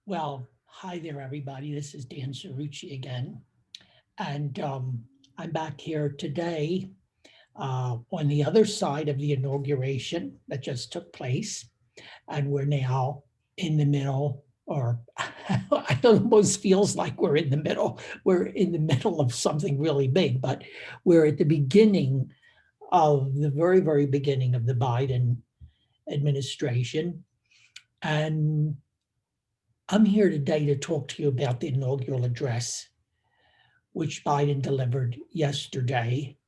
Well, hi there, everybody. This is Dan Cerrucci again. And I'm back here today on the other side of the inauguration that just took place. And we're now in the middle, or it almost feels like we're in the middle. We're in the middle of something really big, but we're at the beginning of the very, very beginning of the Biden administration. And I'm here today to talk to you about the inaugural address, which Biden delivered yesterday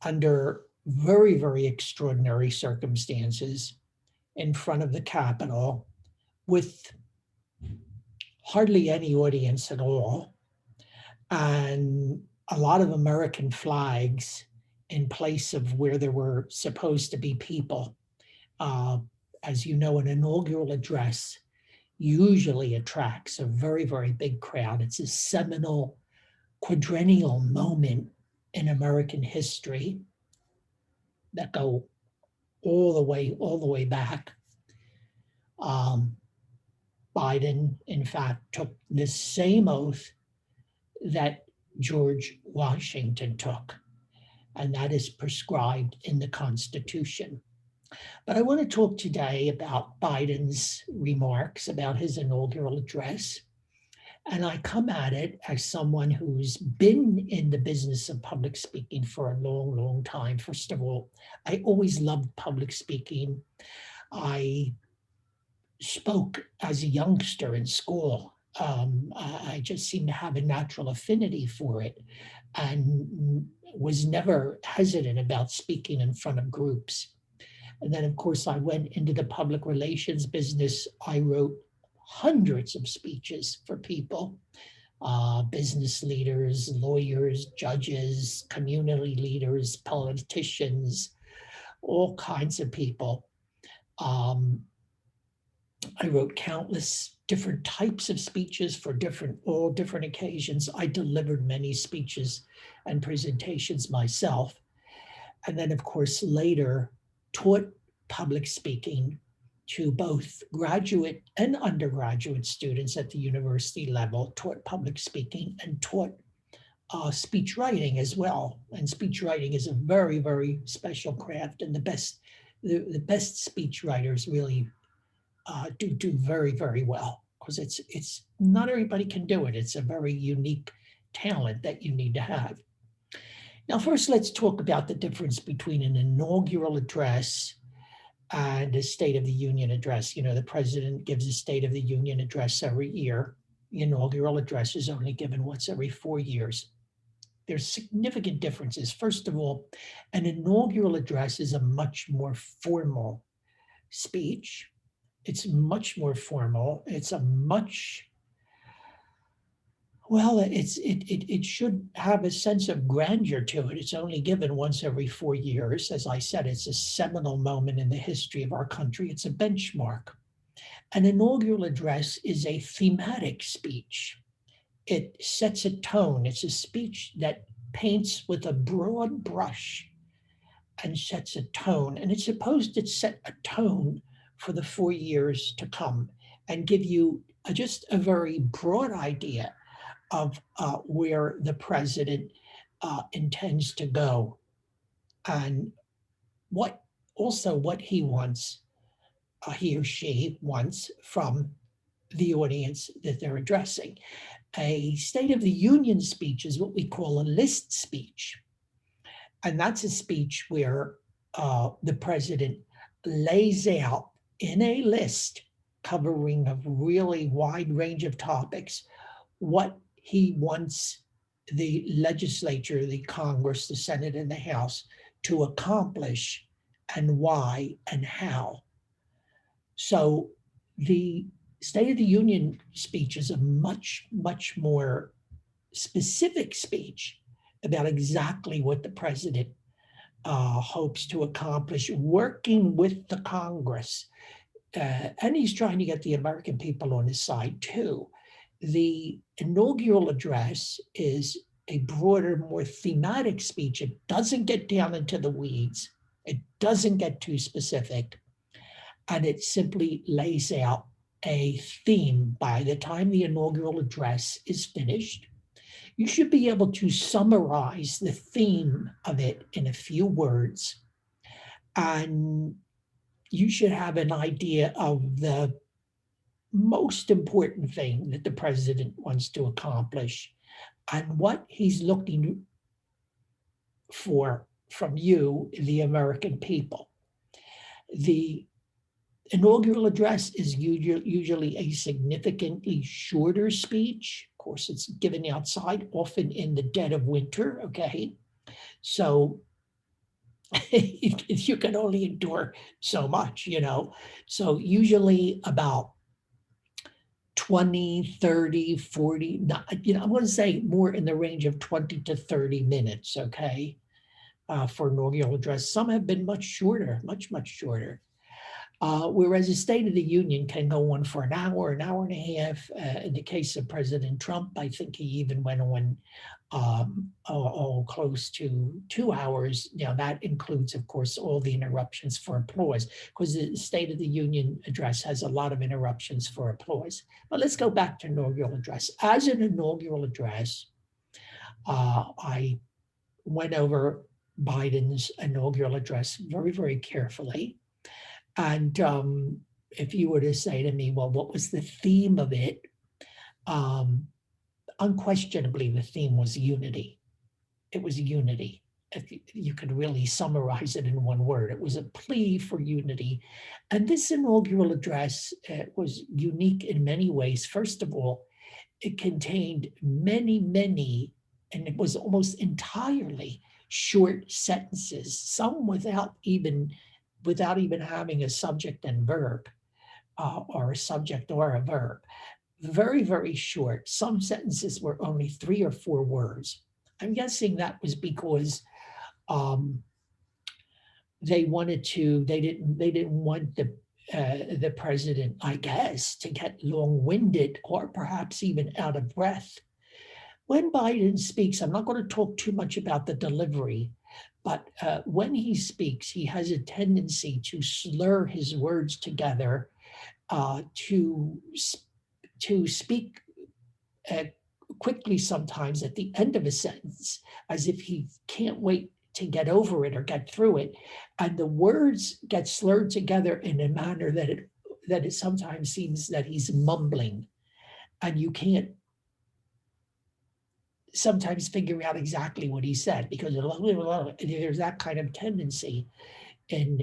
under very, very extraordinary circumstances in front of the Capitol with hardly any audience at all and a lot of American flags in place of where there were supposed to be people. Uh, as you know, an inaugural address usually attracts a very, very big crowd. It's a seminal quadrennial moment in American history that go all the way back. Um, Biden, in fact, took the same oath that George Washington took, and that is prescribed in the Constitution. But I want to talk today about Biden's remarks about his inaugural address. And I come at it as someone who's been in the business of public speaking for a long, long time. First of all, I always loved public speaking. I spoke as a youngster in school. I just seemed to have a natural affinity for it and was never hesitant about speaking in front of groups. And then, of course, I went into the public relations business. I wrote hundreds of speeches for people, business leaders, lawyers, judges, community leaders, politicians, all kinds of people. Um, I wrote countless different types of speeches for all different occasions. I delivered many speeches and presentations myself. And then, of course, later taught public speaking to both graduate and undergraduate students at the university level, taught public speaking and taught speech writing as well. And speech writing is a very, very special craft, and the best speech writers really do very, very well because it's not everybody can do it. It's a very unique talent that you need to have. Now, first, let's talk about the difference between an inaugural address and a State of the Union address. You know, the president gives a State of the Union address every year. The inaugural address is only given once every 4 years. There's significant differences. First of all, an inaugural address is a much more formal speech. It's much more formal. It's a much Well, it should have a sense of grandeur to it. It's only given once every 4 years. As I said, it's a seminal moment in the history of our country. It's a benchmark. An inaugural address is a thematic speech. It sets a tone. It's a speech that paints with a broad brush and sets a tone. And it's supposed to set a tone for the 4 years to come and give you just a very broad idea of where the president intends to go and what he wants, he or she wants from the audience that they're addressing. A State of the Union speech is what we call a list speech. And that's a speech where the president lays out in a list covering a really wide range of topics what he wants the legislature, the Congress, the Senate, and the House to accomplish and why and how. So the State of the Union speech is a much, much more specific speech about exactly what the president hopes to accomplish working with the Congress. And he's trying to get the American people on his side too. The inaugural address is a broader, more thematic speech. It doesn't get down into the weeds. It doesn't get too specific. And it simply lays out a theme by the time the inaugural address is finished. You should be able to summarize the theme of it in a few words, and you should have an idea of the most important thing that the president wants to accomplish and what he's looking for from you, the American people. The inaugural address is usually a significantly shorter speech. Of course, it's given outside, often in the dead of winter, okay? So you can only endure so much, you know? So usually about 20, 30, 40, you know, I'm going to say more in the range of 20 to 30 minutes, okay, for inaugural address. Some have been much shorter, much shorter. Whereas the State of the Union can go on for an hour and a half. In the case of President Trump, I think he even went on close to 2 hours. Now, that includes, of course, all the interruptions for applause, because the State of the Union address has a lot of interruptions for applause. But let's go back to inaugural address. As an inaugural address, I went over Biden's inaugural address very carefully. And if you were to say to me, well, what was the theme of it? Unquestionably, the theme was unity. It was unity. If you could really summarize it in one word. It was a plea for unity. And this inaugural address was unique in many ways. First of all, it contained many, and it was almost entirely short sentences, some without even having a subject and verb, or a subject or a verb. Very short. Some sentences were only 3 or 4 words. I'm guessing that was because they didn't want the president, I guess, to get long-winded or perhaps even out of breath. When Biden speaks, I'm not going to talk too much about the delivery, but when he speaks, he has a tendency to slur his words together, to speak quickly sometimes at the end of a sentence, as if he can't wait to get over it or get through it. And the words get slurred together in a manner that it sometimes seems that he's mumbling, and you can't sometimes figure out exactly what he said, because there's that kind of tendency in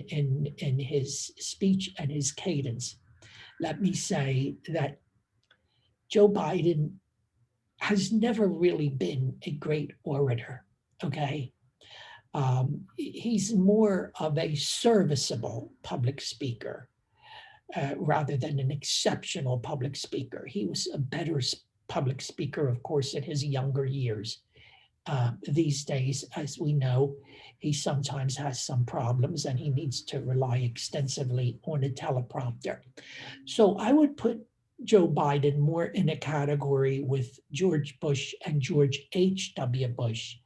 his speech and his cadence. Let me say that Joe Biden has never really been a great orator, okay? He's more of a serviceable public speaker rather than an exceptional public speaker. He was a better public speaker, of course, in his younger years. These days, as we know, he sometimes has some problems and he needs to rely extensively on a teleprompter. So I would put Joe Biden more in a category with George Bush and George H.W. Bush,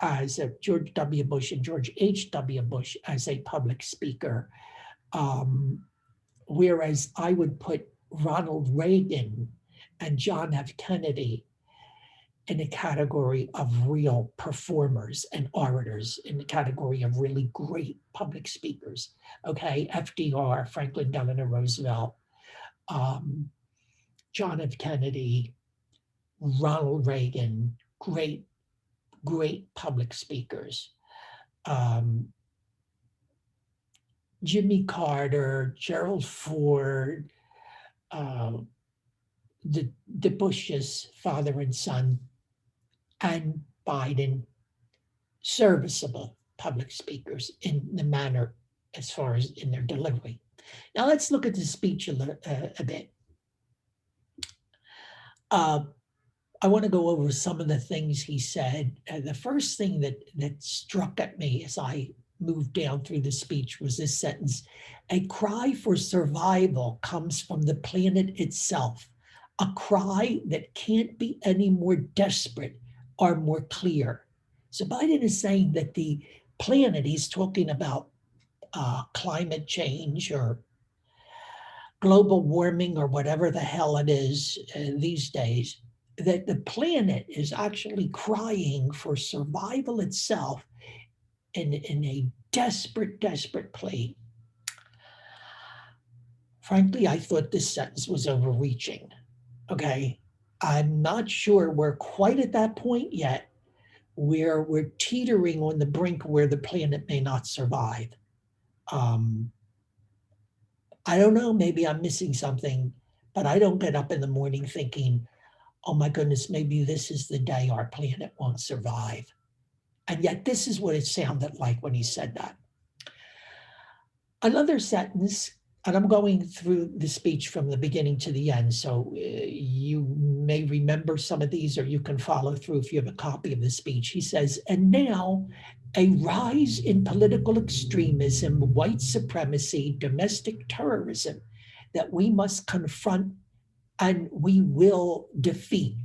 as George W. Bush and George H.W. Bush as a public speaker. Whereas I would put Ronald Reagan and John F. Kennedy in a category of real performers and orators, in the category of really great public speakers. Okay, FDR, Franklin Delano Roosevelt, John F. Kennedy, Ronald Reagan, great public speakers. Jimmy Carter, Gerald Ford, the Bushes, father and son, and Biden, serviceable public speakers in the manner as far as in their delivery. Now let's look at the speech a bit. I want to go over some of the things he said. The first thing that struck at me as I moved down through the speech was this sentence: "A cry for survival comes from the planet itself, a cry that can't be any more desperate or more clear." So Biden is saying that the planet, he's talking about climate change or global warming or whatever the hell it is these days, that the planet is actually crying for survival itself in a desperate, desperate plea. Frankly, I thought this sentence was overreaching. Okay. I'm not sure we're quite at that point yet where we're teetering on the brink where the planet may not survive. I don't know, maybe I'm missing something, but I don't get up in the morning thinking, oh my goodness, maybe this is the day our planet won't survive. And yet this is what it sounded like when he said that. Another sentence, and I'm going through the speech from the beginning to the end, so you may remember some of these, or you can follow through if you have a copy of the speech. He says, and now a rise in political extremism, white supremacy, domestic terrorism that we must confront and we will defeat.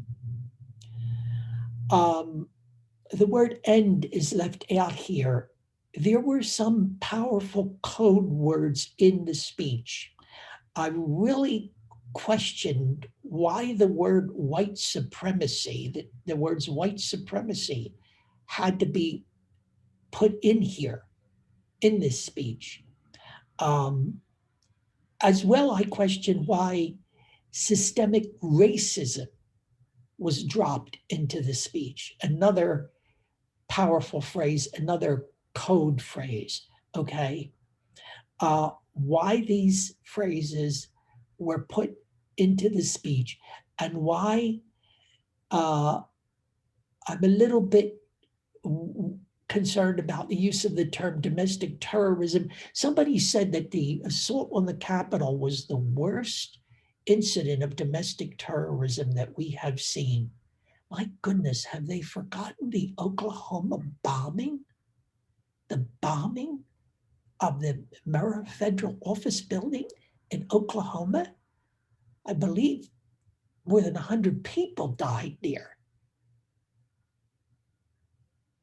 The word end is left out here. There were some powerful code words in the speech. I really questioned why the word white supremacy, the words white supremacy had to be put in here in this speech. As well, I questioned why systemic racism was dropped into the speech. Another powerful phrase, another code phrase, okay? Why these phrases were put into the speech and why I'm a little bit concerned about the use of the term domestic terrorism. Somebody said that the assault on the Capitol was the worst incident of domestic terrorism that we have seen. My goodness, have they forgotten the Oklahoma bombing? The bombing of the Murrah Federal Office Building in Oklahoma? I believe more than 100 people died there.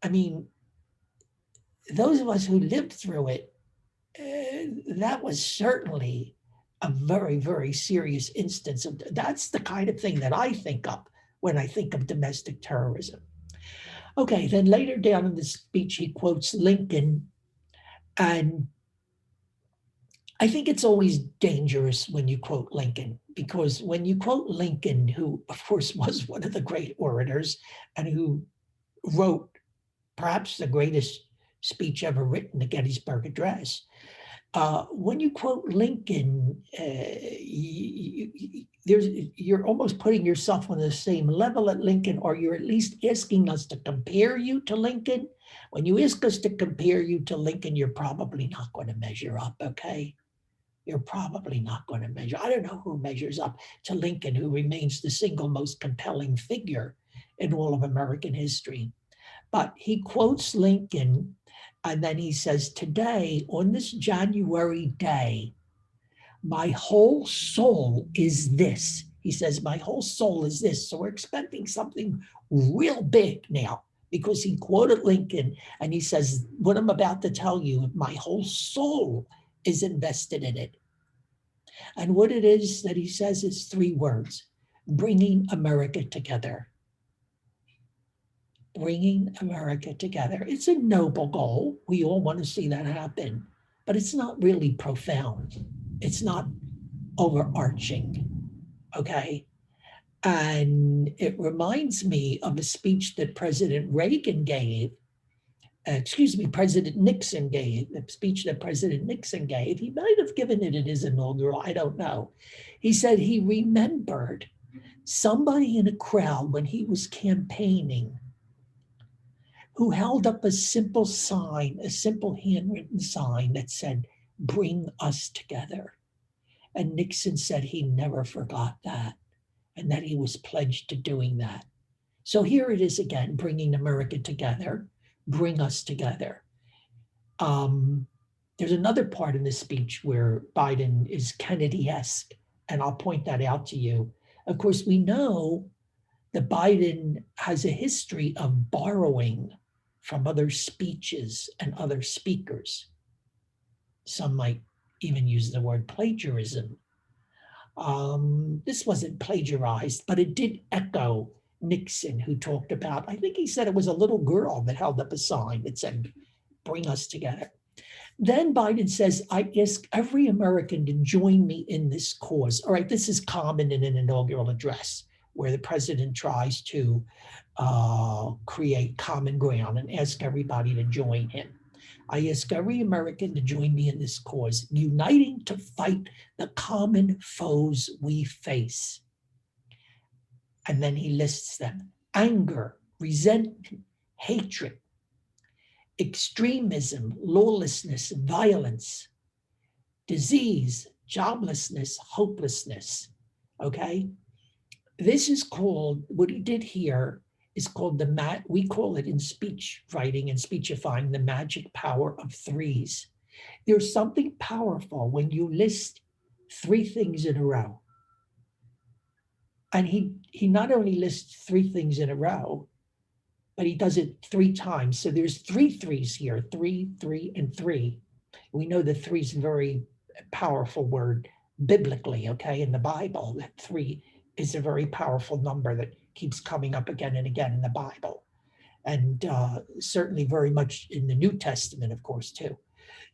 I mean, those of us who lived through it, that was certainly a very, very serious instance of, that's the kind of thing that I think of when I think of domestic terrorism. Okay, then later down in the speech, he quotes Lincoln, and I think it's always dangerous when you quote Lincoln, because when you quote Lincoln, who of course was one of the great orators and who wrote perhaps the greatest speech ever written, the Gettysburg Address, when you quote Lincoln, you're almost putting yourself on the same level at Lincoln, or you're at least asking us to compare you to Lincoln. When you ask us to compare you to Lincoln, you're probably not going to measure up, okay? You're probably not going to measure. I don't know who measures up to Lincoln, who remains the single most compelling figure in all of American history. But he quotes Lincoln, and then he says, today, on this January day, my whole soul is this. He says, my whole soul is this. So we're expecting something real big now, because he quoted Lincoln and he says, what I'm about to tell you, my whole soul is invested in it. And what it is that he says is 3 words: bringing America together. Bringing America together. It's a noble goal. We all want to see that happen, but it's not really profound. It's not overarching, okay? And it reminds me of a speech that President Reagan gave, President Nixon gave, the speech that President Nixon gave. He might have given it at his inaugural, I don't know. He said he remembered somebody in a crowd when he was campaigning who held up a simple sign, a simple handwritten sign that said, bring us together. And Nixon said he never forgot that and that he was pledged to doing that. So here it is again, bringing America together, bring us together. There's another part in this speech where Biden is Kennedy-esque, and I'll point that out to you. Of course, we know that Biden has a history of borrowing from other speeches and other speakers. Some might even use the word plagiarism. This wasn't plagiarized, but it did echo Nixon, who talked about, I think he said it was a little girl that held up a sign that said, "Bring us together." Then Biden says, "I ask every American to join me in this cause." All right, this is common in an inaugural address where the president tries to create common ground and ask everybody to join him. "I ask every American to join me in this cause, uniting to fight the common foes we face." And then he lists them: anger, resentment, hatred, extremism, lawlessness, violence, disease, joblessness, hopelessness. Okay? This is called, what he did here is called we call it in speech writing and speechifying, the magic power of threes. There's something powerful when you list three things in a row. And he not only lists three things in a row, but he does it three times. So there's three threes here: 3, 3, and 3. We know that 3 is a very powerful word biblically, okay? In the Bible, that 3 is a very powerful number that keeps coming up again and again in the Bible. And certainly very much in the New Testament, of course, too.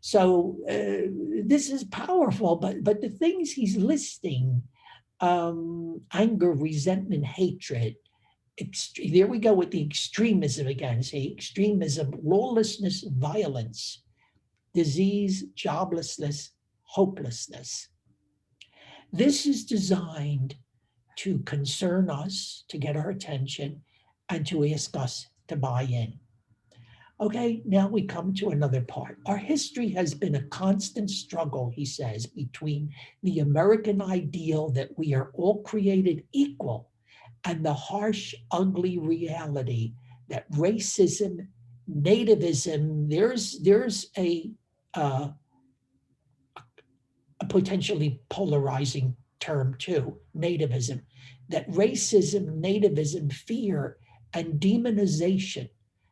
So this is powerful, but the things he's listing, anger, resentment, hatred, there we go with the extremism again. See, extremism, lawlessness, violence, disease, joblessness, hopelessness. This is designed to concern us, to get our attention, and to ask us to buy in. Okay, now we come to another part. Our history has been a constant struggle, he says, between the American ideal that we are all created equal and the harsh, ugly reality that racism, nativism, there's a potentially polarizing term too, nativism, that racism, nativism, fear, and demonization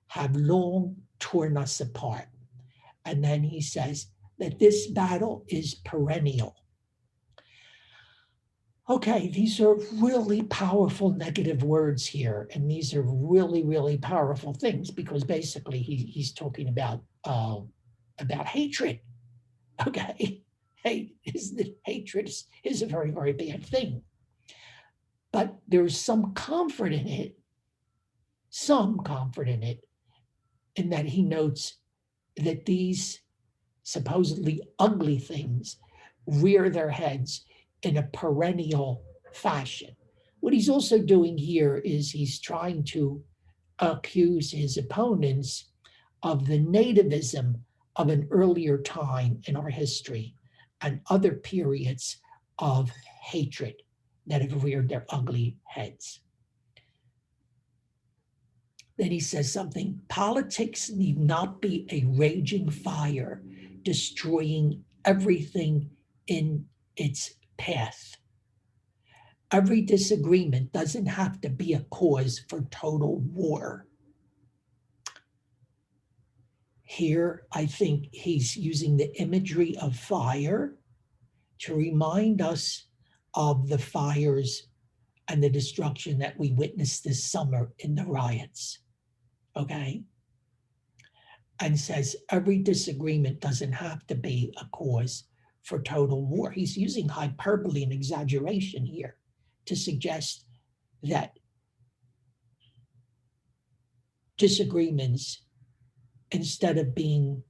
have long torn us apart. And then he says that this battle is perennial. Okay, these are really powerful negative words here, and these are really, really powerful things, because basically he's talking about hatred. Okay, hatred is a very, very bad thing, but there's some comfort in it, in that he notes that these supposedly ugly things rear their heads in a perennial fashion. What he's also doing here is he's trying to accuse his opponents of the nativism of an earlier time in our history and other periods of hatred that have reared their ugly heads. Then he says something: politics need not be a raging fire, destroying everything in its path. Every disagreement doesn't have to be a cause for total war. Here, I think he's using the imagery of fire to remind us of the fires and the destruction that we witnessed this summer in the riots, okay? And says every disagreement doesn't have to be a cause for total war. He's using hyperbole and exaggeration here to suggest that disagreements, instead of being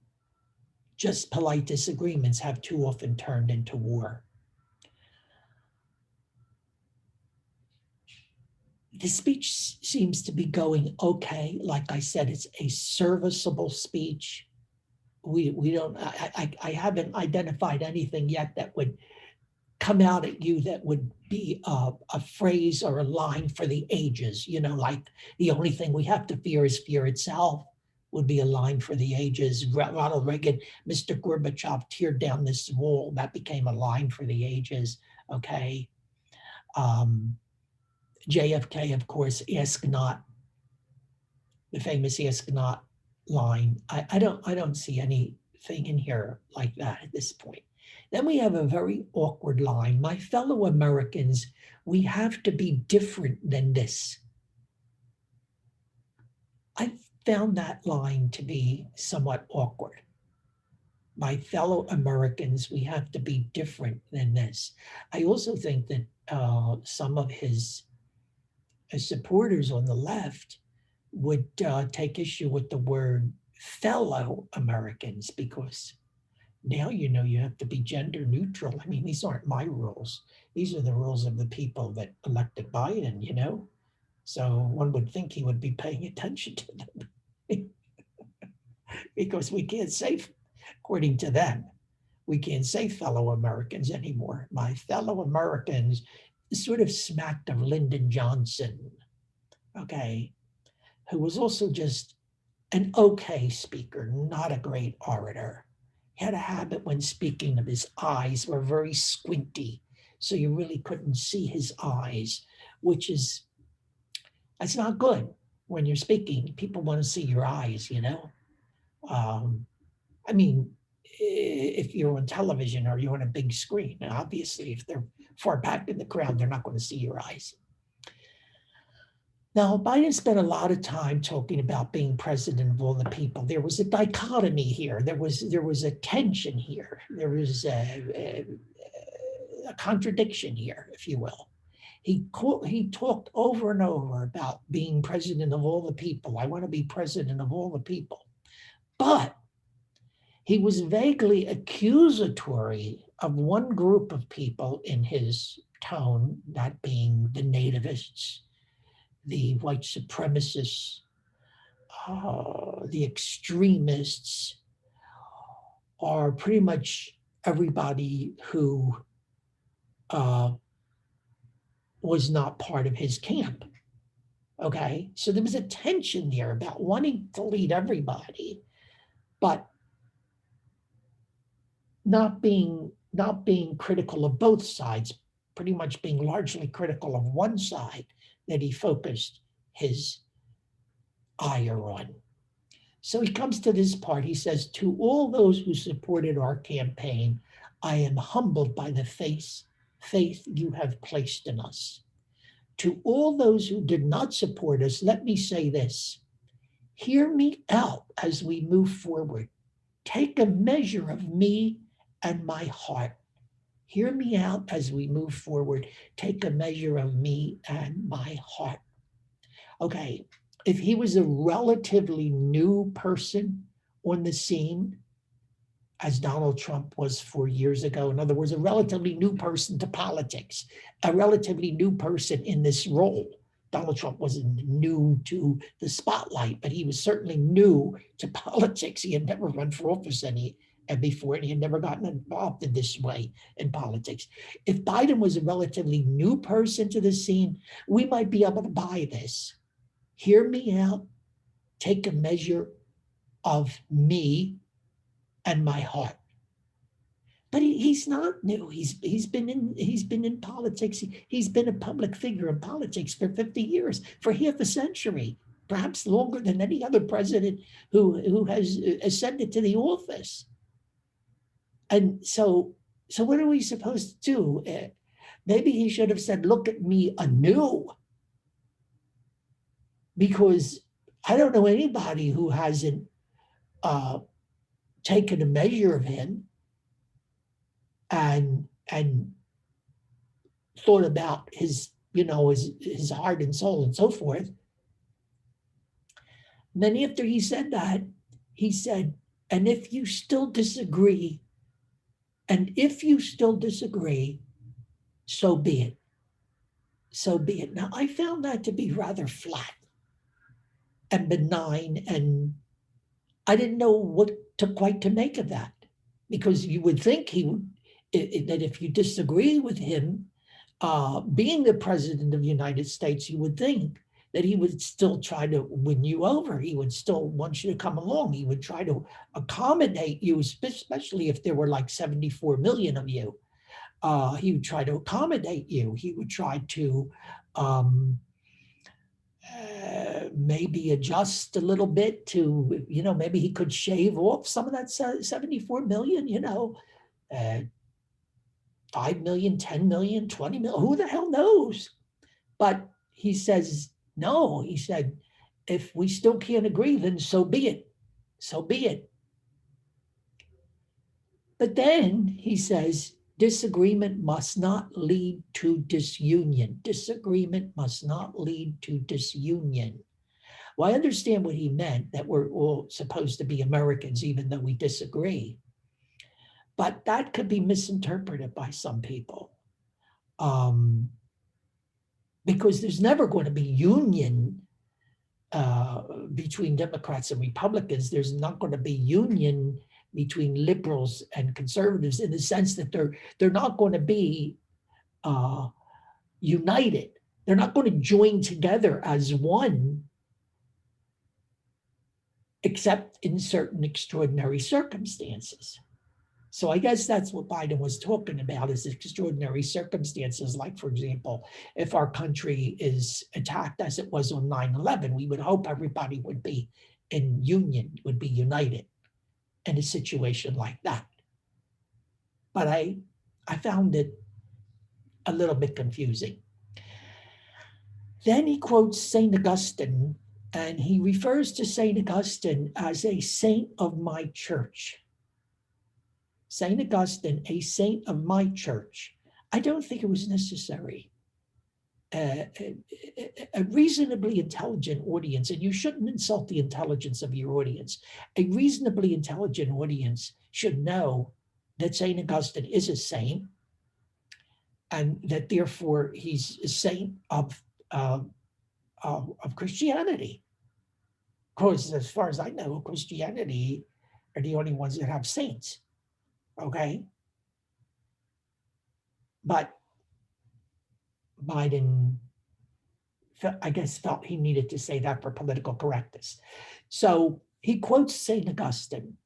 just polite disagreements, have too often turned into war. The speech seems to be going okay. Like I said, it's a serviceable speech. We don't, I haven't identified anything yet that would come out at you that would be a phrase or a line for the ages. You know, like the only thing we have to fear is fear itself would be a line for the ages. Ronald Reagan, Mr. Gorbachev teared down this wall. That became a line for the ages, okay? JFK, of course, ask not, the famous ask not line. I don't see anything in here like that at this point. Then we have a very awkward line. My fellow Americans, we have to be different than this. I found that line to be somewhat awkward. My fellow Americans, we have to be different than this. I also think that some of his supporters on the left would take issue with the word fellow Americans, because now you have to be gender neutral. I mean, these aren't my rules. These are the rules of the people that elected Biden. So one would think he would be paying attention to them because we can't say, according to them, we can't say fellow Americans anymore. My fellow Americans sort of smacked of Lyndon Johnson, okay, who was also just an okay speaker, not a great orator. He had a habit when speaking of his eyes were very squinty, so you really couldn't see his eyes, which is, that's not good when you're speaking. People want to see your eyes, I mean, if you're on television or you're on a big screen, obviously, if they're far back in the crowd, they're not going to see your eyes. Now, Biden spent a lot of time talking about being president of all the people. There was a dichotomy here. There was a tension here. There was a contradiction here, if you will. He talked over and over about being president of all the people. I want to be president of all the people. But he was vaguely accusatory of one group of people in his tone, that being the nativists, the white supremacists, the extremists, are pretty much everybody who was not part of his camp. Okay, so there was a tension there about wanting to lead everybody, but not being critical of both sides, pretty much being largely critical of one side that he focused his ire on. So he comes to this part. He says, to all those who supported our campaign, I am humbled by the faith you have placed in us. To all those who did not support us, let me say this. Hear me out as we move forward. Take a measure of me and my heart. Hear me out as we move forward. Take a measure of me and my heart. Okay, if he was a relatively new person on the scene, as Donald Trump was 4 years ago, in other words, a relatively new person to politics, a relatively new person in this role. Donald Trump wasn't new to the spotlight, but he was certainly new to politics. He had never run for office before, and he had never gotten involved in this way in politics. If Biden was a relatively new person to the scene, we might be able to buy this. Hear me out, take a measure of me and my heart. But he's not new. He's been in politics. He's been a public figure in politics for 50 years, for half a century, perhaps longer than any other president who has ascended to the office. And so what are we supposed to do? Maybe he should have said, look at me anew, because I don't know anybody who hasn't taken a measure of him and thought about his heart and soul and so forth. And then after he said that, he said, and if you still disagree, so be it. So be it. Now, I found that to be rather flat and benign, and I didn't know what to make of that, because you would think that if you disagree with him being the president of the United States, you would think that he would still try to win you over. He would still want you to come along. He would try to accommodate you, especially if there were like 74 million of you. He would try to accommodate you. He would try to maybe adjust a little bit to, maybe he could shave off some of that 74 million, 5 million, 10 million, 20 million, who the hell knows? But he says, no, he said, if we still can't agree, then so be it. So be it. But then he says, disagreement must not lead to disunion. Disagreement must not lead to disunion. Well, I understand what he meant, that we're all supposed to be Americans, even though we disagree. But that could be misinterpreted by some people. Because there's never going to be union between Democrats and Republicans. There's not going to be union between liberals and conservatives, in the sense that they're not going to be united. They're not going to join together as one, except in certain extraordinary circumstances. So I guess that's what Biden was talking about, is extraordinary circumstances. Like, for example, if our country is attacked as it was on 9/11, we would hope everybody would be in union, would be united in a situation like that. But I found it a little bit confusing. Then he quotes St. Augustine, and he refers to St. Augustine as a saint of my church. St. Augustine, a saint of my church. I don't think it was necessary. A reasonably intelligent audience, and you shouldn't insult the intelligence of your audience, a reasonably intelligent audience should know that St. Augustine is a saint, and that therefore he's a saint of Christianity. Of course, as far as I know, Christianity are the only ones that have saints. Okay. But Biden, I guess, felt he needed to say that for political correctness. So he quotes St. Augustine.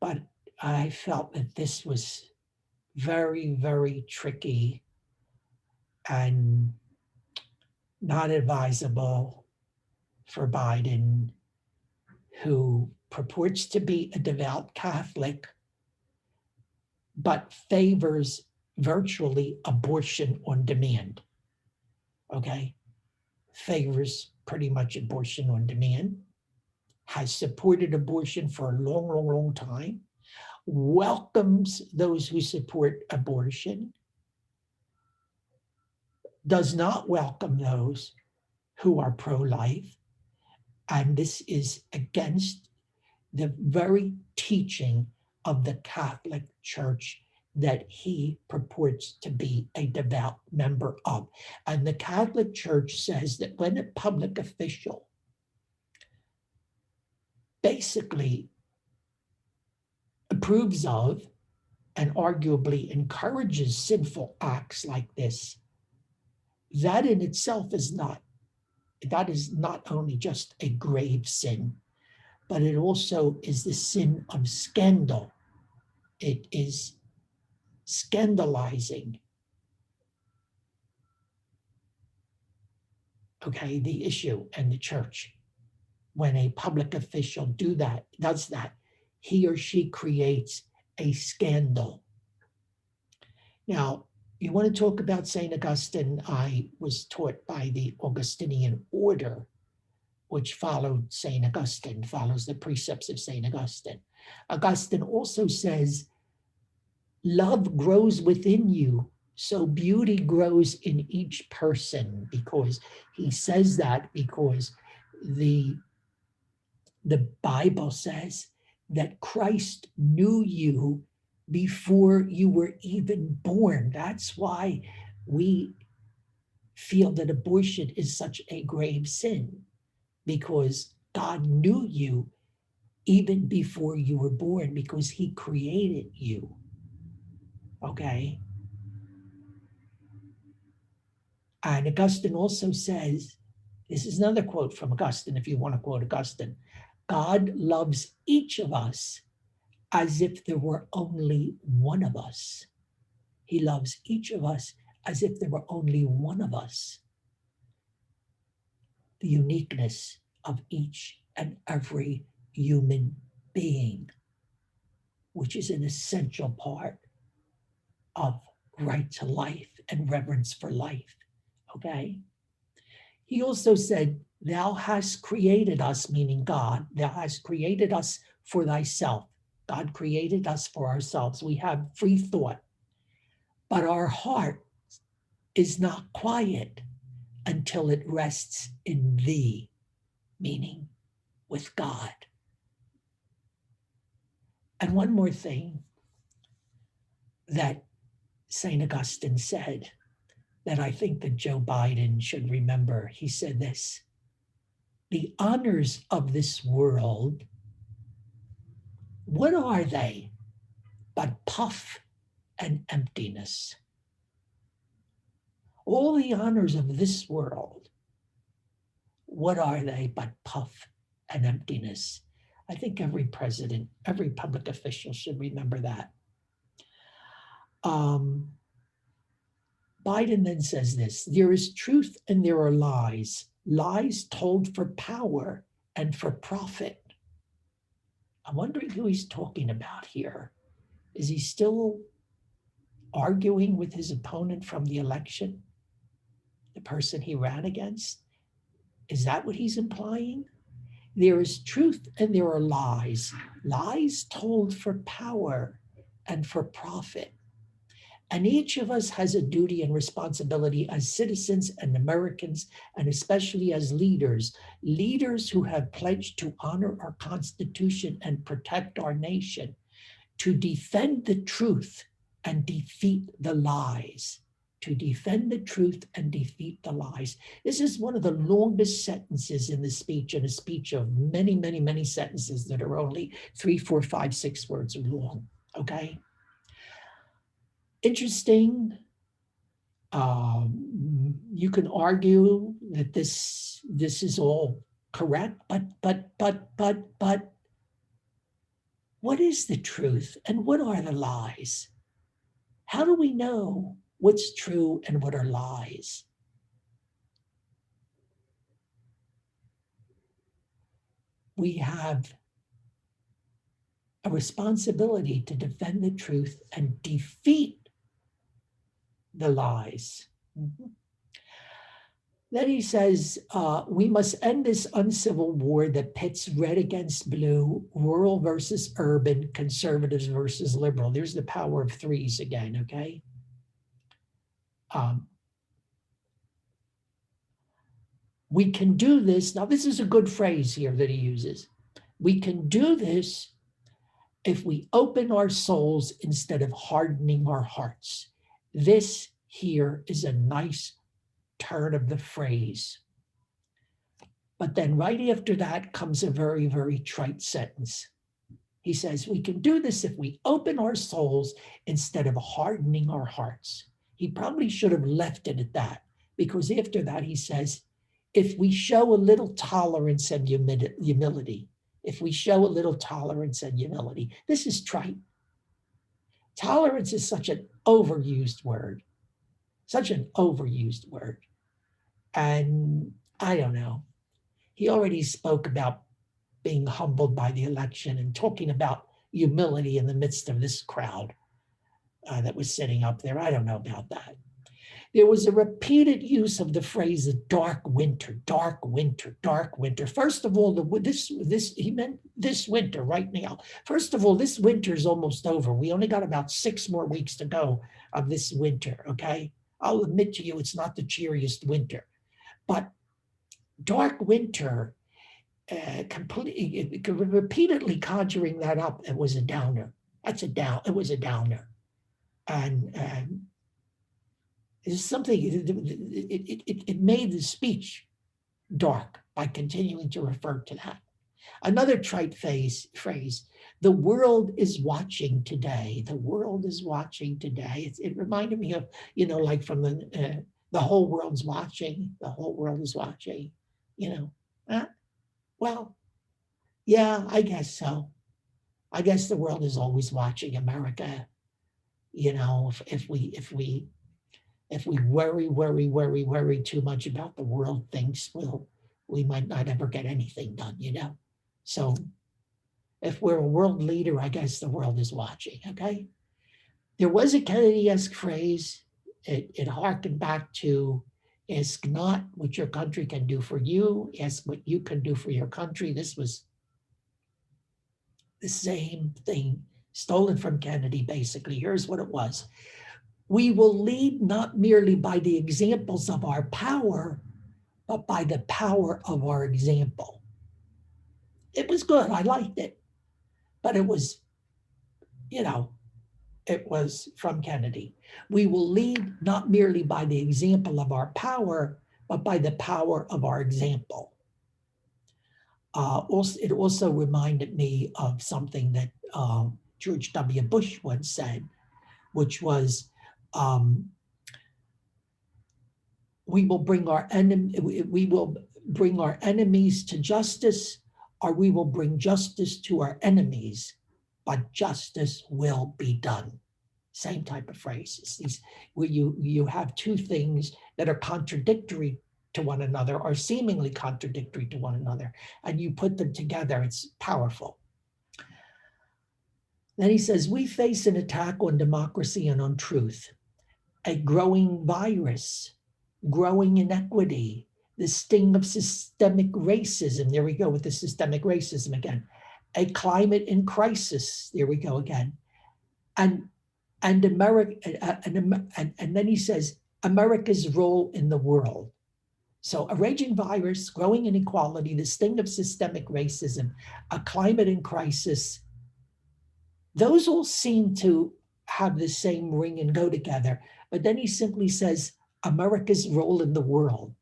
But I felt that this was very, very tricky and not advisable for Biden, who purports to be a devout Catholic, but favors virtually abortion on demand. Okay? Favors pretty much abortion on demand, has supported abortion for a long, long, long time, welcomes those who support abortion, does not welcome those who are pro-life, and this is against the very teaching of the Catholic Church that he purports to be a devout member of. And the Catholic Church says that when a public official basically approves of and arguably encourages sinful acts like this, that in itself is not only just a grave sin, but it also is the sin of scandal. It is scandalizing, okay, the issue and the church. When a public official does that, he or she creates a scandal. Now, you want to talk about St. Augustine? I was taught by the Augustinian order, which followed St. Augustine, follows the precepts of St. Augustine. Augustine also says, love grows within you, so beauty grows in each person, because he says that because the Bible says that Christ knew you before you were even born. That's why we feel that abortion is such a grave sin, because God knew you even before you were born, because he created you. Okay? And Augustine also says, this is another quote from Augustine, if you want to quote Augustine, God loves each of us as if there were only one of us. He loves each of us as if there were only one of us. The uniqueness of each and every human being, which is an essential part of right to life and reverence for life, okay? He also said, thou hast created us, meaning God, thou hast created us for thyself. God created us for ourselves. We have free thought, but our heart is not quiet until it rests in thee, meaning with God. And one more thing that St. Augustine said that I think that Joe Biden should remember. He said this: the honors of this world, what are they but puff and emptiness? All the honors of this world, what are they but puff and emptiness? I think every president, every public official should remember that. Biden then says this: there is truth and there are lies, lies told for power and for profit. I'm wondering who he's talking about here. Is he still arguing with his opponent from the election, the person he ran against? Is that what he's implying? There is truth and there are lies, lies told for power and for profit. And each of us has a duty and responsibility as citizens and Americans, and especially as leaders, leaders who have pledged to honor our Constitution and protect our nation, to defend the truth and defeat the lies. To defend the truth and defeat the lies. This is one of the longest sentences in the speech, and a speech of many, many, many sentences that are only 3, 4, 5, 6 words long, okay? Interesting. You can argue that this is all correct, but what is the truth and what are the lies? How do we know what's true and what are lies? We have a responsibility to defend the truth and defeat the lies. Then he says, we must end this uncivil war that pits red against blue, rural versus urban, conservatives versus liberal. There's the power of threes again, okay? We can do this. Now, this is a good phrase here that he uses. We can do this if we open our souls instead of hardening our hearts. This here is a nice turn of the phrase. But then right after that comes a very, very trite sentence. He says, we can do this if we open our souls instead of hardening our hearts. He probably should have left it at that, because after that he says, if we show a little tolerance and humility, if we show a little tolerance and humility, this is trite. Tolerance is such an overused word, such an overused word. And I don't know. He already spoke about being humbled by the election and talking about humility in the midst of this crowd that was sitting up there. I don't know about that. There was a repeated use of the phrase dark winter, dark winter, dark winter. First of all, he meant this winter right now. First of all, this winter is almost over. We only got about 6 more weeks to go of this winter, okay? I'll admit to you, it's not the cheeriest winter, but dark winter, repeatedly conjuring that up, it was a downer. It was a downer. And there's something, it made the speech dark by continuing to refer to that. Another trite phrase, the world is watching today. The world is watching today. It reminded me of, like from the whole world's watching, the whole world is watching, well, yeah, I guess so. I guess the world is always watching America. If we worry too much about the world thinks, we might not ever get anything done, So if we're a world leader, I guess the world is watching, okay? There was a Kennedy-esque phrase. It harkened back to ask not what your country can do for you, ask what you can do for your country. This was the same thing, stolen from Kennedy, basically. Here's what it was. We will lead not merely by the examples of our power, but by the power of our example. It was good. I liked it. But it was, it was from Kennedy. We will lead not merely by the example of our power, but by the power of our example. It also reminded me of something that George W. Bush once said, which was, we will bring our enemies to justice, or we will bring justice to our enemies, but justice will be done. Same type of phrases. These where you have two things that are contradictory to one another, or seemingly contradictory to one another, and you put them together, it's powerful. Then he says, we face an attack on democracy and on truth, a growing virus, growing inequity, the sting of systemic racism. There we go with the systemic racism again. A climate in crisis. There we go again. And America, and then he says, America's role in the world. So a raging virus, growing inequality, the sting of systemic racism, a climate in crisis, those all seem to have the same ring and go together. But then he simply says, America's role in the world.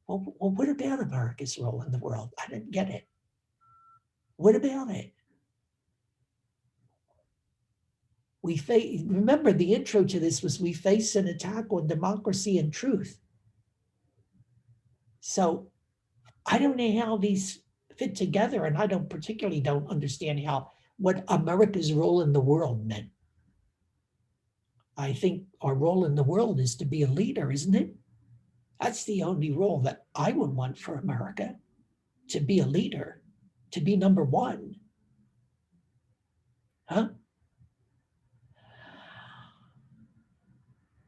Well, what about America's role in the world? I didn't get it. What about it? Remember, the intro to this was, we face an attack on democracy and truth. So I don't know how these fit together, and I particularly don't understand what America's role in the world meant. I think our role in the world is to be a leader, isn't it? That's the only role that I would want for America, to be a leader, to be number one. Huh?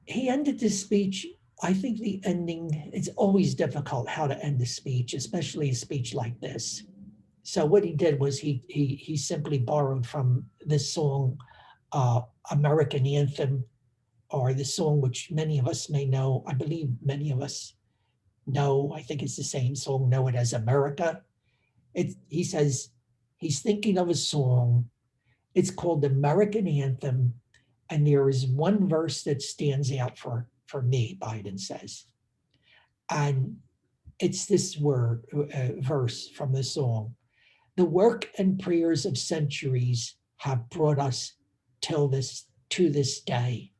He ended this speech. I think the ending, it's always difficult how to end a speech, especially a speech like this. So what he did was he simply borrowed from this song, American Anthem, or the song which many of us may know. I believe many of us know. I think it's the same song, Know It As America. He says he's thinking of a song. It's called American Anthem. And there is one verse that stands out for me, Biden says. And it's this verse from the song. The work and prayers of centuries have brought us to this day.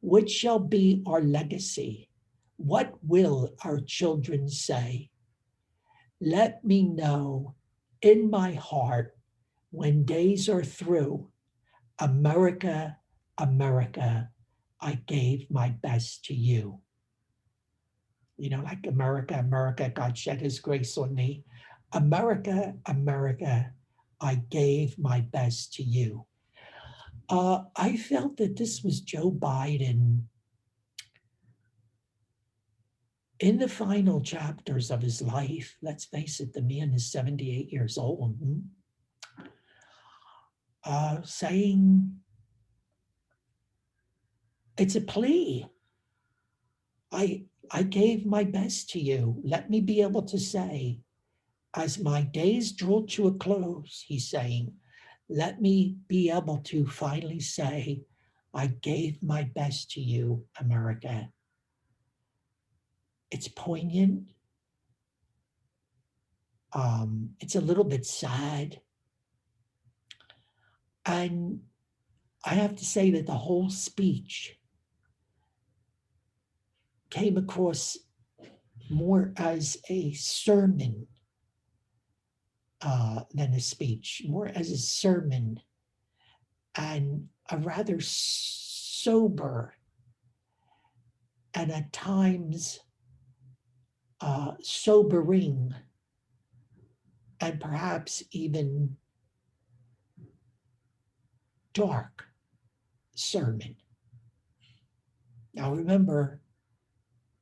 What shall be our legacy? What will our children say? Let me know in my heart when days are through, America, America, I gave my best to you. Like America, America, God shed his grace on me. America, America, I gave my best to you. I felt that this was Joe Biden in the final chapters of his life. Let's face it, the man is 78 years old. Saying, it's a plea. I gave my best to you. Let me be able to say, as my days draw to a close, he's saying, let me be able to finally say, I gave my best to you, America. It's poignant. It's a little bit sad. And I have to say that the whole speech came across more as a sermon than a speech, more as a sermon, and a rather sober and at times sobering and perhaps even dark sermon. Now remember,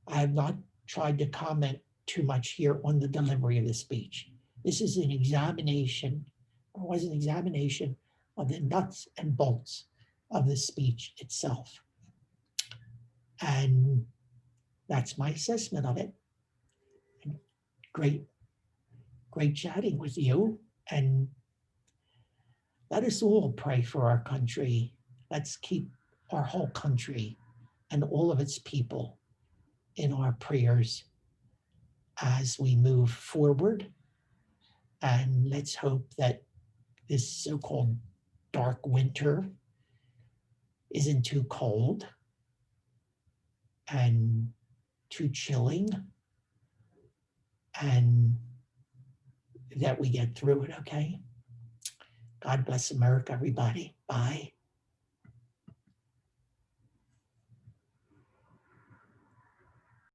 I have not tried to comment too much here on the delivery of the speech. This is an examination, or was an examination of the nuts and bolts of the speech itself. And that's my assessment of it. And great chatting with you. And let us all pray for our country. Let's keep our whole country and all of its people in our prayers as we move forward. And let's hope that this so-called dark winter isn't too cold and too chilling, and that we get through it, okay? God bless America, everybody. Bye.